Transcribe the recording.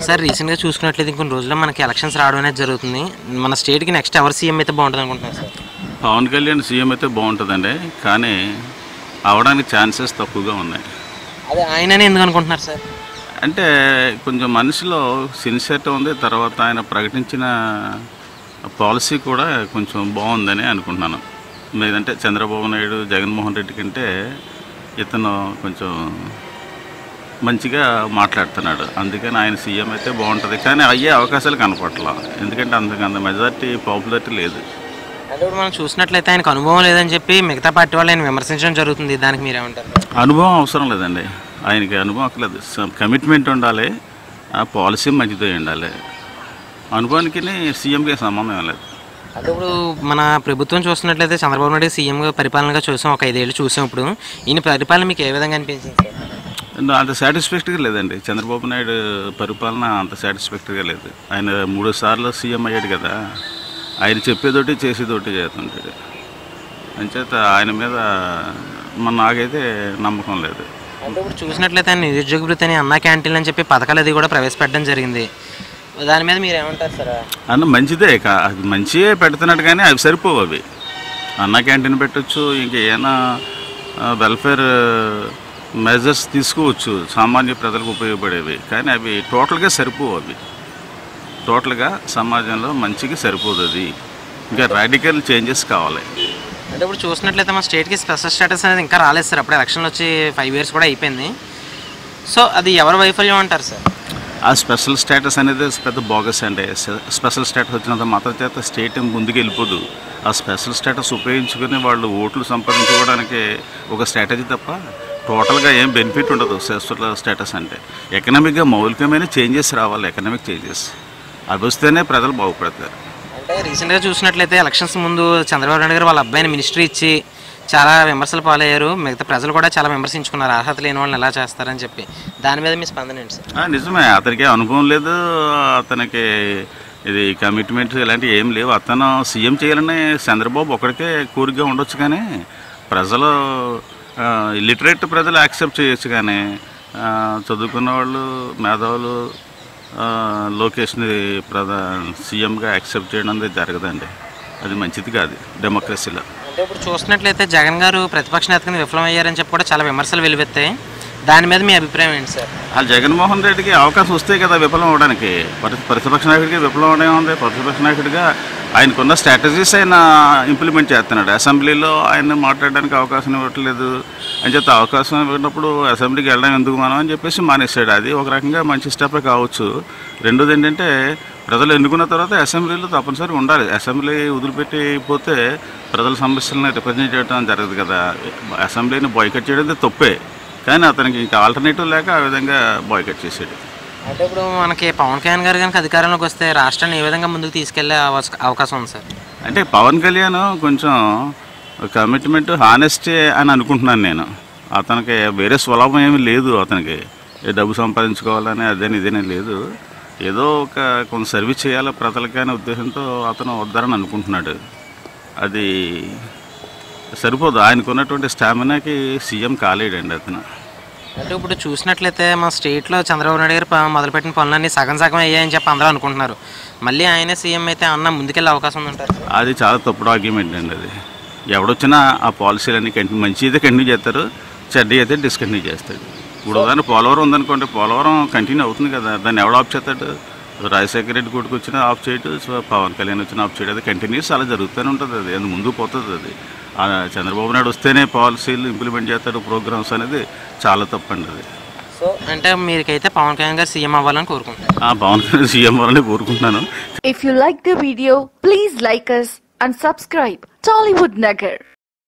Sir రీసెంట్గా చూసుకున్నట్లయితే ఇంకొన్ని రోజుల్లో మనకి ఎలక్షన్స్ రావడం అనేది జరుగుతుంది. మన స్టేట్కి నెక్స్ట్ ఎవరు సీఎం అయితే బాగుంటుంది అనుకుంటున్నారు సార్? పవన్ కళ్యాణ్ సీఎం అయితే బాగుంటుందండి, కానీ అవడానికి ఛాన్సెస్ తక్కువగా ఉన్నాయి. అదే ఆయననే ఎందుకు అనుకుంటున్నారు సార్? అంటే కొంచెం మనిషిలో సిన్సియర్టీ ఉంది. తర్వాత ఆయన ప్రకటించిన పాలసీ కూడా కొంచెం బాగుందని అనుకుంటున్నాను. లేదంటే చంద్రబాబు నాయుడు, జగన్మోహన్ రెడ్డి కంటే ఇతను కొంచెం మంచిగా మాట్లాడుతున్నాడు. అందుకని ఆయన సీఎం అయితే బాగుంటుంది, కానీ అయ్యే అవకాశాలు కనపట్లా. ఎందుకంటే అంత మెజారిటీ పాపులారిటీ లేదు. అంటే ఇప్పుడు మనం చూసినట్లయితే ఆయనకు అనుభవం లేదని చెప్పి మిగతా పార్టీ వాళ్ళు ఆయన విమర్శించడం జరుగుతుంది. దానికి మీరేమంటారు? అనుభవం అవసరం లేదండి, ఆయనకి అనుభవం అక్కర్లేదు. కమిట్మెంట్ ఉండాలి, ఆ పాలసీ మంచిదో ఉండాలి. అనుభవానికి సీఎంకి సంబంధం లేదు. అంటే ఇప్పుడు మన ప్రభుత్వం చూస్తున్నట్లయితే చంద్రబాబు నాయుడు సీఎంగా పరిపాలనగా చూసాం, ఒక 5 ఏళ్ళు చూసాం. ఇప్పుడు ఈయన పరిపాలన మీకు ఏ విధంగా అనిపించింది సార్? అంత సాటిస్ఫాక్టరీగా లేదండి. చంద్రబాబు నాయుడు పరిపాలన అంత సాటిస్ఫాక్టరీగా లేదు. ఆయన 3 సార్లు సీఎం అయ్యాడు కదా, ఆయన చెప్పేదోటి చేసేదోటి చేస్తుంటాడు. అంచేత ఆయన మీద నాకైతే నమ్మకం లేదు. అంటే ఇప్పుడు చూసినట్లయితే ఆయన నిరుద్యోగ వృత్తి అని అన్నా క్యాంటీన్ అని చెప్పి పథకాలు అది కూడా ప్రవేశపెట్టడం జరిగింది. దాని మీద మీరు ఏమంటారు సార్? అన్న మంచిదే, అది మంచిగా పెడుతున్నాడు, కానీ అవి సరిపోవు. అవి అన్న క్యాంటీన్ పెట్టచ్చు, ఇంకా ఏమైనా వెల్ఫేర్ మెజర్స్ తీసుకోవచ్చు సామాన్య ప్రజలకు ఉపయోగపడేవి, కానీ అవి టోటల్గా సరిపోవు. అవి టోటల్గా సమాజంలో మంచిగా సరిపోదు. అది ఇంకా రాడికల్ చేంజెస్ కావాలి. అంటే ఇప్పుడు చూసినట్లయితే మన స్టేట్కి స్పెషల్ స్టేటస్ అనేది ఇంకా రాలేదు సార్. అప్పుడు ఎలక్షన్లు వచ్చి 5 years కూడా అయిపోయింది. సో అది ఎవరి వైఫల్యం అంటారు సార్? ఆ స్పెషల్ స్టేటస్ అనేది పెద్ద బోగస్ అండి. స్పెషల్ స్టేటస్ వచ్చినంత మాత్రం చేత స్టేట్ ముందుకు వెళ్ళిపోదు. ఆ స్పెషల్ స్టేటస్ ఉపయోగించుకుని వాళ్ళు ఓట్లు సంపాదించుకోవడానికి ఒక స్ట్రాటజీ తప్ప టోటల్గా ఏం బెనిఫిట్ ఉండదు. స్పెషల్ స్టేటస్ అంటే ఎకనామిక్గా మౌలికమైన చేంజెస్ రావాలి. ఎకనామిక్ చేంజెస్ అవి వస్తేనే ప్రజలు బాగుపడతారు. అంటే రీసెంట్గా చూసినట్లయితే ఎలక్షన్స్ ముందు చంద్రబాబు నాయుడు గారు వాళ్ళ అబ్బాయిని మినిస్ట్రీ ఇచ్చి చాలా విమర్శలు పాలయ్యారు. మిగతా ప్రజలు కూడా చాలా విమర్శించుకున్నారు, అర్హత లేని వాళ్ళని ఎలా చేస్తారని చెప్పి. దాని మీద మీ స్పందన ఏంటి సార్? నిజమే, అతనికి అనుభవం లేదు, అతనికి ఇది కమిట్మెంట్స్ ఇలాంటివి ఏం లేవు. అతను సీఎం చేయాలని చంద్రబాబు ఒకడికే కోరికగా ఉండొచ్చు, కానీ ప్రజలు లిటరేట్ ప్రజలు యాక్సెప్ట్ చేయొచ్చు, కానీ చదువుకున్న వాళ్ళు, మేధావులు లోకేష్ని సీఎంగా యాక్సెప్ట్ చేయడం అనేది జరగదండి. అది మంచిది కాదు డెమోక్రసీలో. అంటే ఇప్పుడు చూసినట్లయితే జగన్ గారు ప్రతిపక్ష నేతగా విఫలమయ్యారని చెప్పి కూడా చాలా విమర్శలు వెలువెత్తాయి. దాని మీద మీ అభిప్రాయం ఏంటి సార్? ఆ జగన్మోహన్ రెడ్డికి అవకాశం వస్తే కదా విఫలం అవడానికి. ప్రతిపక్ష నాయకుడికి విఫలం అవడం ఉంది. ప్రతిపక్ష నాయకుడిగా ఆయనకున్న స్ట్రాటజీస్ ఆయన ఇంప్లిమెంట్ చేస్తున్నాడు. అసెంబ్లీలో ఆయన మాట్లాడడానికి అవకాశం ఇవ్వట్లేదు అని చెప్తే, అవకాశం ఇవ్వనప్పుడు అసెంబ్లీకి వెళ్ళడం ఎందుకు మనం అని చెప్పేసి మానేస్తాడు. అది ఒక రకంగా మంచి స్టెప్ కావచ్చు. రెండోది ఏంటంటే, ప్రజలు ఎన్నుకున్న తర్వాత అసెంబ్లీలో తప్పనిసరిగా ఉండాలి. అసెంబ్లీ వదిలిపెట్టిపోతే ప్రజల సమస్యలను రిప్రజెంట్ చేయడం జరగదు కదా. అసెంబ్లీని బాయ్కట్ చేయడం తప్పే, కానీ అతనికి ఇంకా ఆల్టర్నేటివ్ లేక ఆ విధంగా బాయ్కట్ చేసాడు. అంటే ఇప్పుడు మనకి పవన్ కళ్యాణ్ గారు కనుక అధికారంలోకి వస్తే రాష్ట్రాన్ని ఏ విధంగా ముందుకు తీసుకెళ్లే అవకాశం ఉంది సార్? అంటే పవన్ కళ్యాణ్ కొంచెం కమిట్మెంట్, హానెస్టీ అని అనుకుంటున్నాను నేను. అతనికి వేరే స్వలాభం ఏమీ లేదు. అతనికి డబ్బు సంపాదించుకోవాలని అదేని ఇదేనే లేదు. ఏదో కొంత సర్వీస్ చేయాలి ప్రజలకి అనే ఉద్దేశంతో అతను వద్దారని అనుకుంటున్నాడు. అది సరిపోదు. ఆయనకున్నటువంటి స్టామినాకి సీఎం కాలేడండి అతను. అంటే ఇప్పుడు చూసినట్లయితే మా స్టేట్లో చంద్రబాబు నాయుడు గారు మొదలుపెట్టిన పనులన్నీ సగం అయ్యాయని చెప్పి అందరూ అనుకుంటున్నారు. మళ్ళీ ఆయనే సీఎం అయితే అన్న ముందుకెళ్ళే అవకాశం ఉందంటారు? అది చాలా తప్పుడు ఆర్గ్యుమెంట్ అండి. అది ఎవడొచ్చినా ఆ పాలసీలన్నీ మంచి అయితే కంటిన్యూ చేస్తారు, చెడ్డ అయితే డిస్కంటిన్యూ చేస్తాడు. ఇప్పుడు దాన్ని పోలవరం ఉందనుకోండి, పోలవరం కంటిన్యూ అవుతుంది కదా, దాన్ని ఎవడు ఆఫ్ చేస్తాడు? రాజశేఖర రెడ్డి కొడుకు వచ్చినా ఆఫ్ చేయడు, పవన్ కళ్యాణ్ వచ్చినా ఆఫ్ చేయడు. అది కంటిన్యూస్ అలా జరుగుతూనే ఉంటుంది. అది ముందుకు పోతుంది. అది చంద్రబాబు నాయుడు వస్తేనే పాలసీలు ఇంప్లిమెంట్ చేస్తాడు, ప్రోగ్రామ్స్ అనేది చాలా తప్పండి అది. సో అంటే మీకైతే పవన్ కళ్యాణ్ గారు సీఎం అవ్వాలని కోరుకుంటున్నాను. పవన్ కళ్యాణ్ సీఎం అవ్వాలని కోరుకుంటున్నాను. If you like the video, please like us and subscribe Tollywood Nagar.